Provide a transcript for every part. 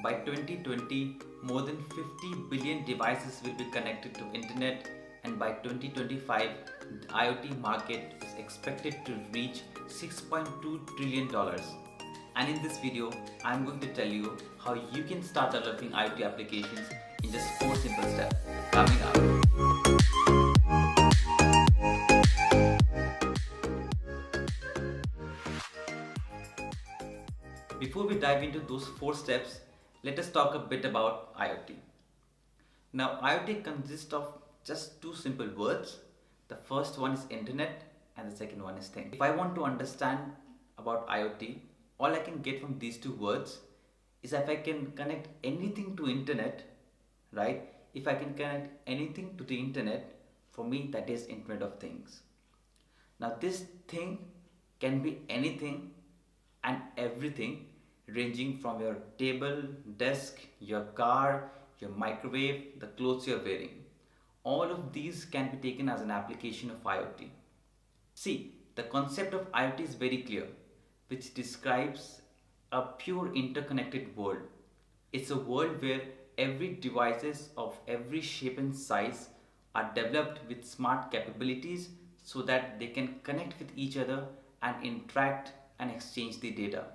By 2020, more than 50 billion devices will be connected to internet, and by 2025, the IoT market is expected to reach $6.2 trillion. And in this video, I'm going to tell you how you can start developing IoT applications in just 4 simple steps. Coming up. Before we dive into those 4 steps, let us talk a bit about IoT. Now, IoT consists of just 2 simple words. The first one is internet and the second one is thing. If I want to understand about IoT, all I can get from these 2 words is if I can connect anything to internet, right? If I can connect anything to the internet, for me that is Internet of Things. Now this thing can be anything and everything, ranging from your table, desk, your car, your microwave, the clothes you're wearing. All of these can be taken as an application of IoT. See, the concept of IoT is very clear, which describes a pure interconnected world. It's a world where every devices of every shape and size are developed with smart capabilities so that they can connect with each other and interact and exchange the data.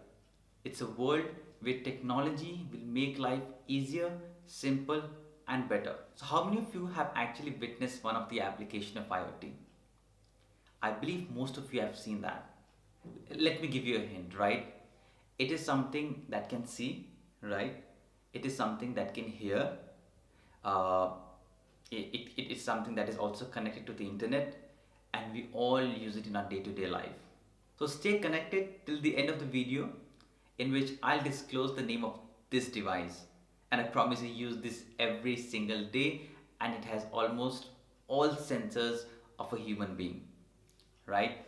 It's a world where technology will make life easier, simple and better. So how many of you have actually witnessed one of the application of IoT? I believe most of you have seen that. Let me give you a hint, right? It is something that can see, right? It is something that can hear. Uh, it is something that is also connected to the internet, and we all use it in our day-to-day life. So stay connected till the end of the video, in which I'll disclose the name of this device, and I promise you use this every single day, and it has almost all sensors of a human being, right?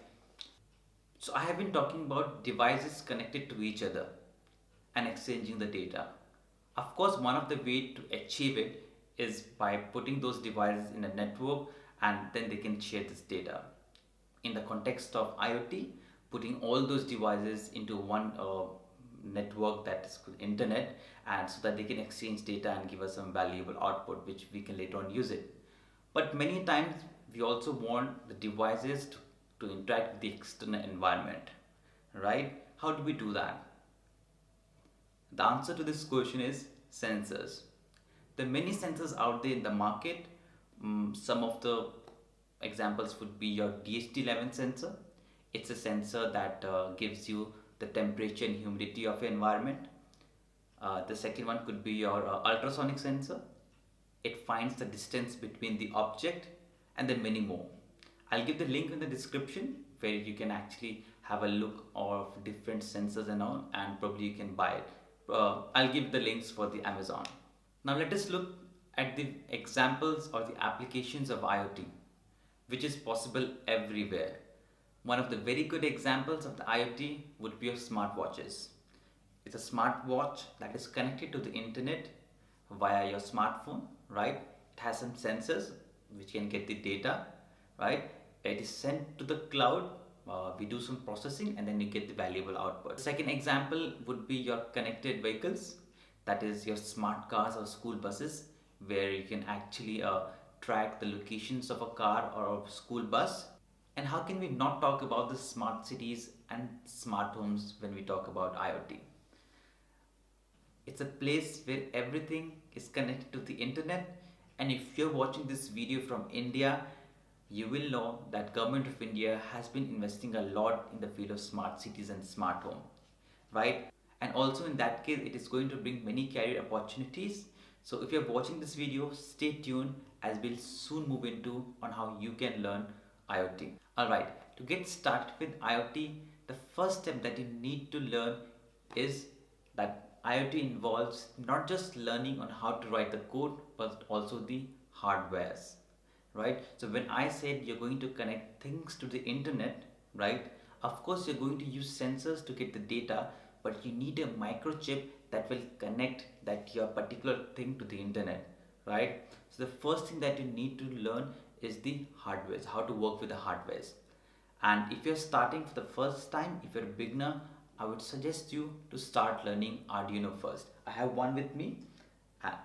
So I have been talking about devices connected to each other and exchanging the data. Of course, one of the way to achieve it is by putting those devices in a network, and then they can share this data. In the context of IoT, putting all those devices into one network, that is called internet, and so that they can exchange data and give us some valuable output which we can later on use it. But many times we also want the devices to interact with the external environment, right? How do we do that? The answer to this question is sensors. There are many sensors out there in the market. Some of the examples would be your DHT11 sensor. It's a sensor that gives you the temperature and humidity of your environment. The second one could be your ultrasonic sensor. It finds the distance between the object, and then many more. I'll give the link in the description where you can actually have a look of different sensors and all, and probably you can buy it. I'll give the links for the Amazon. Now let us look at the examples or the applications of IoT, which is possible everywhere. One of the very good examples of the IoT would be your smartwatches. It's a smartwatch that is connected to the internet via your smartphone, right? It has some sensors which can get the data, right? It is sent to the cloud. We do some processing and then you get the valuable output. The second example would be your connected vehicles, that is your smart cars or school buses, where you can actually track the locations of a car or a school bus. And how can we not talk about the smart cities and smart homes when we talk about IoT? It's a place where everything is connected to the internet, and if you're watching this video from India, you will know that Government of India has been investing a lot in the field of smart cities and smart home, right? And also in that case, it is going to bring many career opportunities. So if you're watching this video, stay tuned, as we'll soon move into on how you can learn IoT. Alright, to get started with IoT, the first step that you need to learn is that IoT involves not just learning on how to write the code, but also the hardwares, right? So when I said you're going to connect things to the internet, right? Of course, you're going to use sensors to get the data, but you need a microchip that will connect that your particular thing to the internet, right? So the first thing that you need to learn is the hardwares, how to work with the hardwares. And if you're starting for the first time, if you're a beginner, I would suggest you to start learning Arduino first. I have one with me.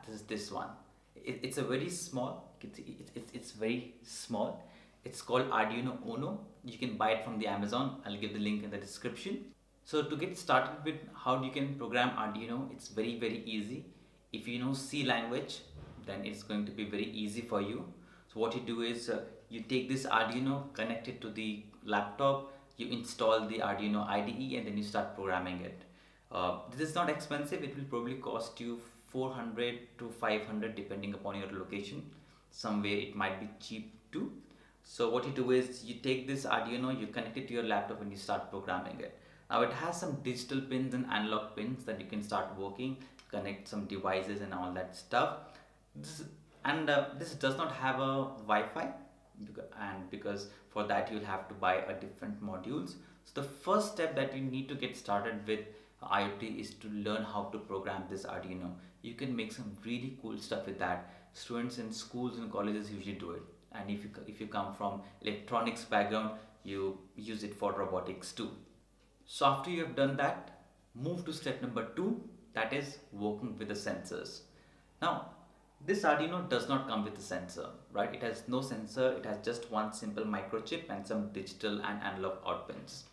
This is this one. It's a very small. It's very small. It's called Arduino Uno. You can buy it from the Amazon. I'll give the link in the description. So to get started with how you can program Arduino, it's very easy. If you know C language, then it's going to be very easy for you. So what you do is you take this Arduino, connect it to the laptop, you install the Arduino IDE, and then you start programming it. This is not expensive. It will probably cost you 400 to 500 depending upon your location. Somewhere it might be cheap too. So what you do is you take this Arduino, you connect it to your laptop, and you start programming it. Now it has some digital pins and analog pins that you can start working, connect some devices and all that stuff. This does not have a Wi-Fi, and because for that you'll have to buy a different modules. So the first step that you need to get started with IoT is to learn how to program this Arduino. You can make some really cool stuff with that. Students in schools and colleges usually do it, and if you come from electronics background, you use it for robotics too. So after you have done that, move to step number 2, that is working with the sensors. Now, this Arduino does not come with a sensor, right? It has no sensor, it has just one simple microchip and some digital and analog out pins.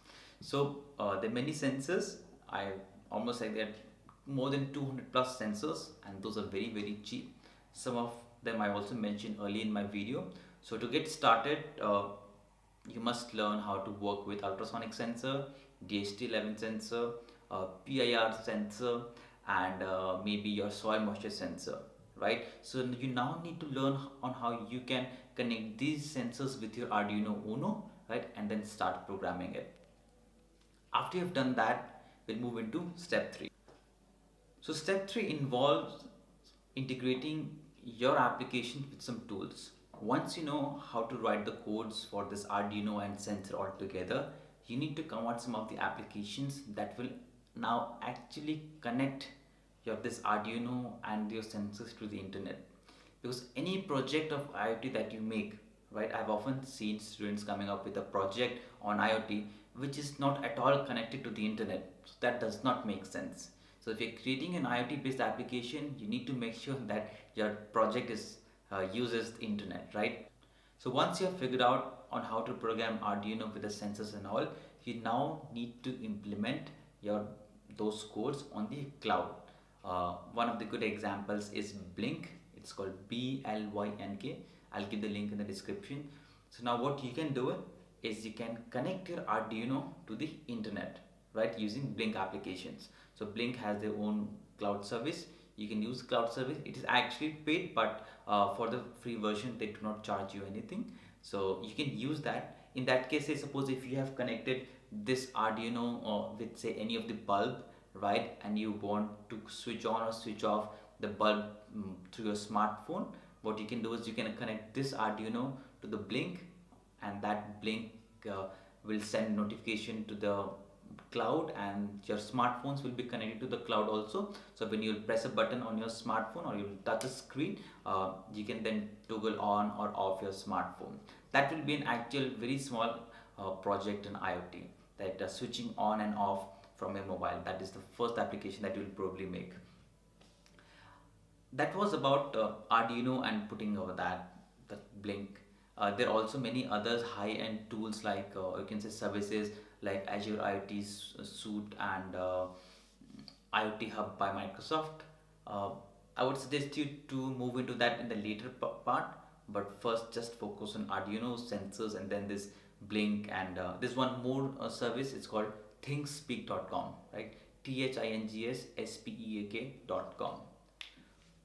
So there are many sensors. I almost like that more than 200 plus sensors, and those are very cheap. Some of them I also mentioned early in my video. So to get started, you must learn how to work with ultrasonic sensor, DHT11 sensor, PIR sensor, and maybe your soil moisture sensor, right? So you now need to learn on how you can connect these sensors with your Arduino Uno, right? And then start programming it. After you've done that, we'll move into step 3. So step 3 involves integrating your application with some tools. Once you know how to write the codes for this Arduino and sensor all together, you need to come out some of the applications that will now actually connect this Arduino and your sensors to the internet. Because any project of IoT that you make, right, I've often seen students coming up with a project on IoT which is not at all connected to the internet. So that does not make sense. So if you're creating an IoT based application, you need to make sure that your project uses the internet, right? So once you have figured out on how to program Arduino with the sensors and all, you now need to implement those codes on the cloud. One of the good examples is Blink. It's called BLYNK. I'll give the link in the description. So now what you can do is you can connect your Arduino to the internet, right, using Blink applications. So Blink has their own cloud service. You can use cloud service. It is actually paid, but for the free version they do not charge you anything. So you can use that. In that case, say suppose if you have connected this Arduino with say any of the bulb, right, and you want to switch on or switch off the bulb through your smartphone, what you can do is you can connect this Arduino to the Blink, and that Blink will send notification to the cloud, and your smartphones will be connected to the cloud also. So when you press a button on your smartphone or you touch a screen, you can then toggle on or off your smartphone. That will be an actual very small project in IoT, that switching on and off from your mobile. That is the first application that you will probably make. That was about Arduino and putting over that Blink. There are also many others high-end tools like you can say services like Azure IoT Suite and IoT Hub by Microsoft. I would suggest you to move into that in the later part, but first just focus on Arduino, sensors, and then this Blink, and there's one more service. It's called thingspeak.com, right? thingspeak.com.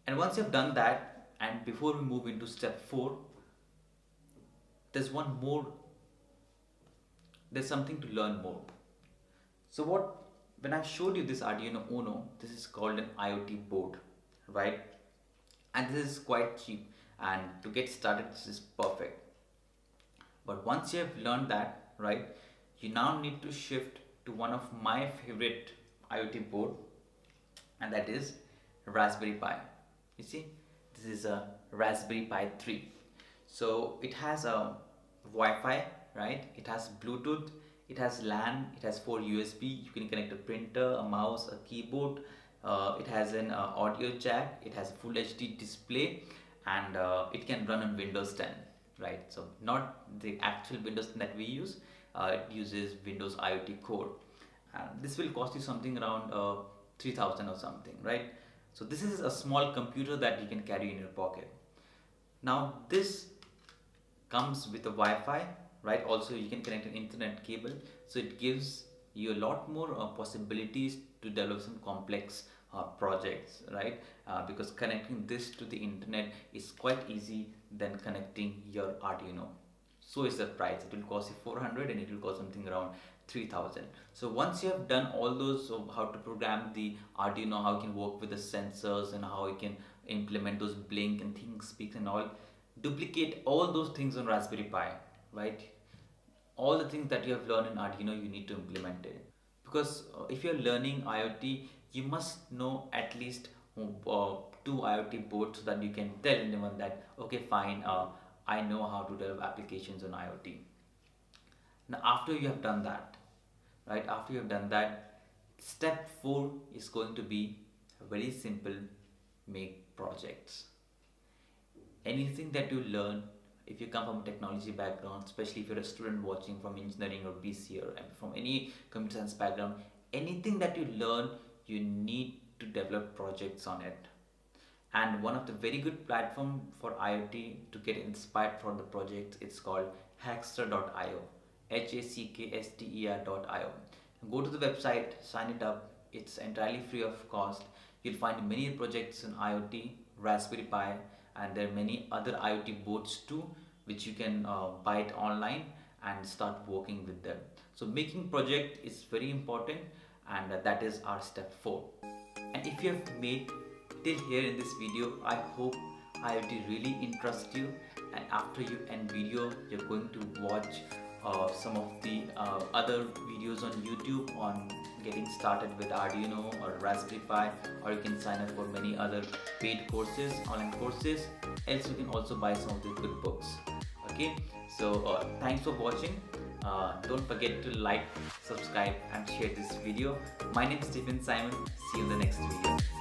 And once you've done that, and before we move into step 4, there's something to learn more. So when I showed you this Arduino Uno, this is called an IoT board, right? And this is quite cheap, and to get started this is perfect. But once you have learned that, right, you now need to shift to one of my favorite IoT board, and that is Raspberry Pi. You see, this is a Raspberry Pi 3. So it has a Wi-Fi, right? It has Bluetooth, It has LAN, it has 4 USB, you can connect a printer, a mouse, a keyboard. It has an audio jack, it has a full HD display, and it can run on Windows 10, right? So not the actual Windows 10 that we use, it uses Windows IoT Core. And this will cost you something around 3000 or something, right? So this is a small computer that you can carry in your pocket. Now this comes with a Wi-Fi, right? Also you can connect an internet cable, so it gives you a lot more possibilities to develop some complex projects, right? Because connecting this to the internet is quite easy than connecting your Arduino. So is the price. It will cost you 400 and it will cost something around 3000. So once you have done all those, so how to program the Arduino, how you can work with the sensors, and how you can implement those blink and things speak and all, duplicate all those things on Raspberry Pi, right? All the things that you have learned in Arduino, you need to implement it. Because if you're learning IoT, you must know at least two IoT boards, so that you can tell anyone that, okay, fine, I know how to develop applications on IoT. Now, after you have done that, right? After you have done that, step 4 is going to be very simple: make projects. Anything that you learn, if you come from a technology background, especially if you're a student watching from engineering or BC or from any computer science background, anything that you learn, you need to develop projects on it. And one of the very good platform for IoT to get inspired for the project, it's called hackster.io, hackster.io. Go to the website, sign it up. It's entirely free of cost. You'll find many projects in IoT, Raspberry Pi, and there are many other IoT boards too, which you can buy it online and start working with them. So making project is very important, and that is our step 4. And if you have made till here in this video, I hope IoT really interests you, and after you end video, you're going to watch some of the other videos on YouTube on getting started with Arduino or Raspberry Pi, or you can sign up for many other paid courses, online courses. Else you can also buy some of the good books. Okay, so thanks for watching. Don't forget to like, subscribe and share this video. My name is Stephen Simon. See you in the next video.